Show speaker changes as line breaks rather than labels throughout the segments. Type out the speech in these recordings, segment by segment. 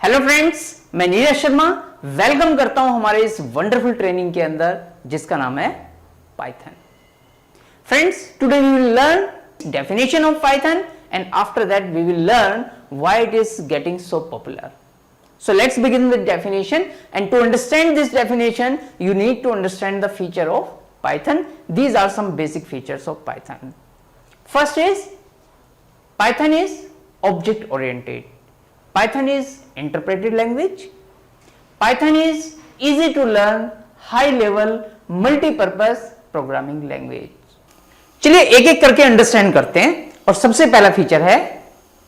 Hello friends, मैं Neeraj Sharma welcome करता हूं हमारे इस वंडरफुल ट्रेनिंग के अंदर जिसका नाम है Python. Friends, today we will learn definition of Python and after that we will learn why it is getting so popular. So let's begin with definition, and to understand this definition you need to understand the feature of Python. These are some basic features of Python. First is Python is object oriented. Python is interpreted language. Python is easy to learn, high level multi-purpose programming language. चलिए एक एक करके understand करते हैं और सबसे पहला feature है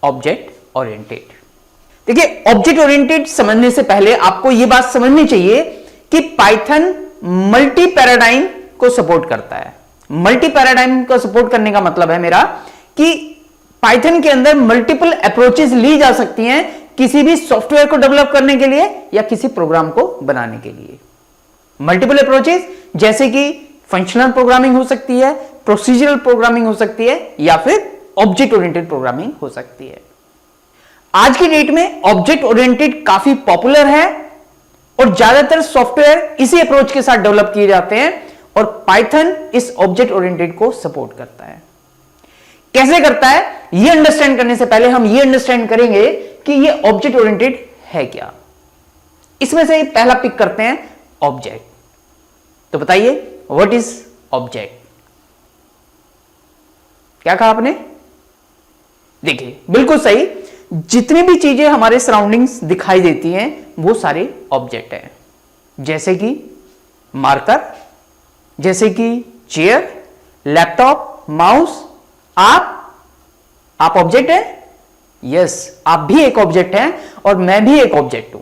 ऑब्जेक्ट ओरिएंटेड। देखिए, ऑब्जेक्ट ओरिएंटेड समझने से पहले आपको यह बात समझनी चाहिए कि पाइथन मल्टी पैराडाइम को सपोर्ट करता है। मल्टी पैराडाइम को सपोर्ट करने का मतलब है मेरा कि पाइथन के अंदर मल्टीपल अप्रोचेस ली जा सकती हैं किसी भी सॉफ्टवेयर को डेवलप करने के लिए या किसी प्रोग्राम को बनाने के लिए। मल्टीपल अप्रोचेस जैसे कि फंक्शनल प्रोग्रामिंग हो सकती है, प्रोसीजरल प्रोग्रामिंग हो सकती है या फिर ऑब्जेक्ट ओरिएंटेड प्रोग्रामिंग हो सकती है। आज की डेट में ऑब्जेक्ट ओरिएंटेड काफी पॉपुलर है और ज्यादातर सॉफ्टवेयर इसी अप्रोच के साथ डेवलप किए जाते हैं और पाइथन इस ऑब्जेक्ट ओरिएंटेड को सपोर्ट करता है। कैसे करता है यह अंडरस्टैंड करने से पहले हम यह अंडरस्टैंड करेंगे कि यह ऑब्जेक्ट ओरिएंटेड है क्या। इसमें से पहला पिक करते हैं ऑब्जेक्ट। तो बताइए व्हाट इज ऑब्जेक्ट। क्या कहा आपने? देखिए, बिल्कुल सही, जितनी भी चीजें हमारे सराउंडिंग्स दिखाई देती हैं वो सारे ऑब्जेक्ट हैं। जैसे कि मार्कर, जैसे कि चेयर, लैपटॉप, माउस। आप ऑब्जेक्ट हैं? यस, आप भी एक ऑब्जेक्ट हैं और मैं भी एक ऑब्जेक्ट हूं।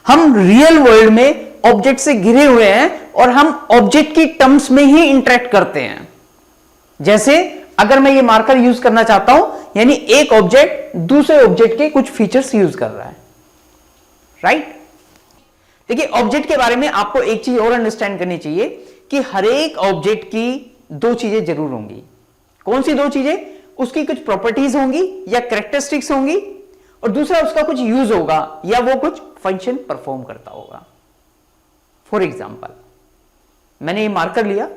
हम रियल वर्ल्ड में ऑब्जेक्ट से घिरे हुए हैं और हम ऑब्जेक्ट की टर्म्स में ही इंटरेक्ट करते हैं। जैसे अगर मैं ये मार्कर यूज करना चाहता हूं, यानी एक ऑब्जेक्ट दूसरे ऑब्जेक्ट के कुछ फीचर्स यूज कर रहा है, राइट? देखिए, ऑब्जेक्ट के बारे में आपको एक चीज और अंडरस्टैंड करनी चाहिए कि हर एक ऑब्जेक्ट की दो चीजें जरूर होंगी। कौन सी दो चीजें? उसकी कुछ प्रॉपर्टीज होंगी या कैरेक्टरिस्टिक्स होंगी और दूसरा उसका कुछ यूज होगा या वो कुछ फंक्शन परफॉर्म करता होगा। फॉर एग्जाम्पल, मैंने ये मार्कर लिया,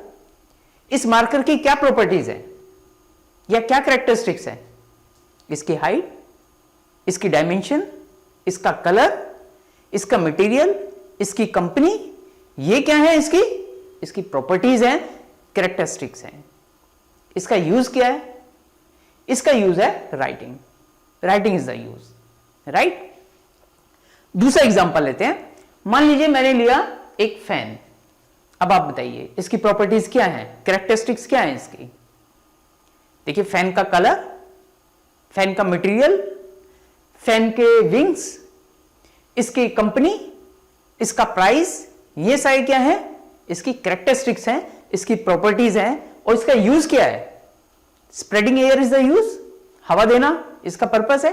इस मार्कर की क्या प्रॉपर्टीज है या क्या कैरेक्टरिस्टिक्स है? इसकी हाइट, इसकी डायमेंशन, इसका कलर, इसका मटेरियल, इसकी कंपनी, ये क्या है? इसकी प्रॉपर्टीज हैं, कैरेक्टरिस्टिक्स हैं। इसका यूज क्या है? इसका यूज है writing. Writing is the use, right? दूसरा एग्जांपल लेते हैं। मान लीजिए मैंने लिया एक फैन। अब आप बताइए इसकी प्रॉपर्टीज क्या है, कैरेक्टरिस्टिक्स क्या है इसकी? देखिए, फैन का कलर, फैन का मटेरियल, फैन के विंग्स, इसकी कंपनी, इसका प्राइस, ये सारे क्या है? इसकी कैरेक्टरिस्टिक्स हैं, इसकी प्रॉपर्टीज हैं और इसका यूज क्या है? Spreading air is the use, हवा देना इसका पर्पस है,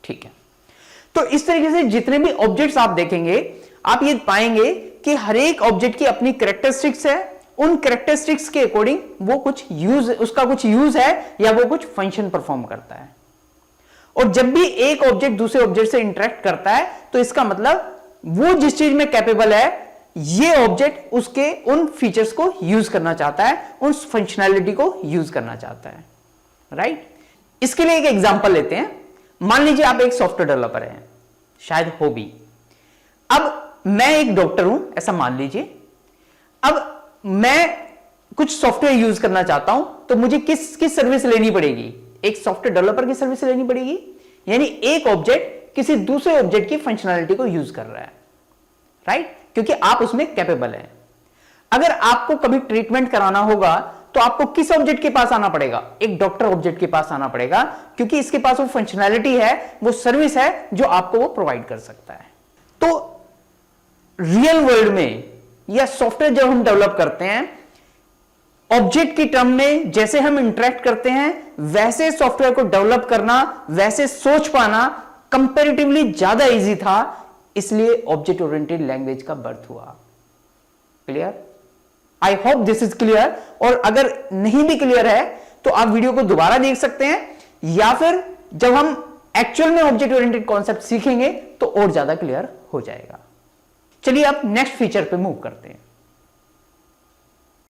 ठीक है? तो इस तरीके से जितने भी ऑब्जेक्ट्स आप देखेंगे आप ये पाएंगे कि हर एक ऑब्जेक्ट की अपनी कैरेक्टरिस्टिक्स है। उन कैरेक्टरिस्टिक्स के अकॉर्डिंग वो कुछ यूज, उसका कुछ यूज है या वो कुछ फंक्शन परफॉर्म करता है। और जब भी एक ऑब्जेक्ट दूसरे ऑब्जेक्ट से इंटरेक्ट करता है तो इसका मतलब वो जिस चीज में कैपेबल है ये ऑब्जेक्ट उसके उन फीचर्स को यूज करना चाहता है, उस फंक्शनैलिटी को यूज करना चाहता है, राइट? इसके लिए एक एग्जांपल लेते हैं। मान लीजिए आप एक सॉफ्टवेयर डेवलपर हैं, शायद हो भी। अब मैं एक डॉक्टर हूं, ऐसा मान लीजिए। अब मैं कुछ सॉफ्टवेयर यूज करना चाहता हूं तो मुझे किस सर्विस लेनी पड़ेगी? एक सॉफ्टवेयर डेवलपर की सर्विस लेनी पड़ेगी। यानी एक ऑब्जेक्ट किसी दूसरे ऑब्जेक्ट की फंक्शनैलिटी को यूज कर रहा है, राइट? क्योंकि आप उसमें कैपेबल हैं। अगर आपको कभी ट्रीटमेंट कराना होगा तो आपको किस ऑब्जेक्ट के पास आना पड़ेगा? एक डॉक्टर ऑब्जेक्ट के पास आना पड़ेगा, क्योंकि इसके पास वो फंक्शनैलिटी है, वो सर्विस है जो आपको वो प्रोवाइड कर सकता है। तो रियल वर्ल्ड में या सॉफ्टवेयर जब हम डेवलप करते हैं, ऑब्जेक्ट की टर्म में जैसे हम इंटरेक्ट करते हैं वैसे सॉफ्टवेयर को डेवलप करना, वैसे सोच पाना कंपैरेटिवली ज्यादा इजी था। इसलिए ऑब्जेक्ट ओरिएंटेड लैंग्वेज का बर्थ हुआ। Clear? I hope this is clear. और अगर नहीं भी क्लियर है तो आप वीडियो को दोबारा देख सकते हैं या फिर जब हम एक्चुअल में ऑब्जेक्ट ओरिएंटेड कॉन्सेप्ट सीखेंगे तो और ज्यादा क्लियर हो जाएगा। चलिए अब नेक्स्ट फीचर पे मूव करते हैं।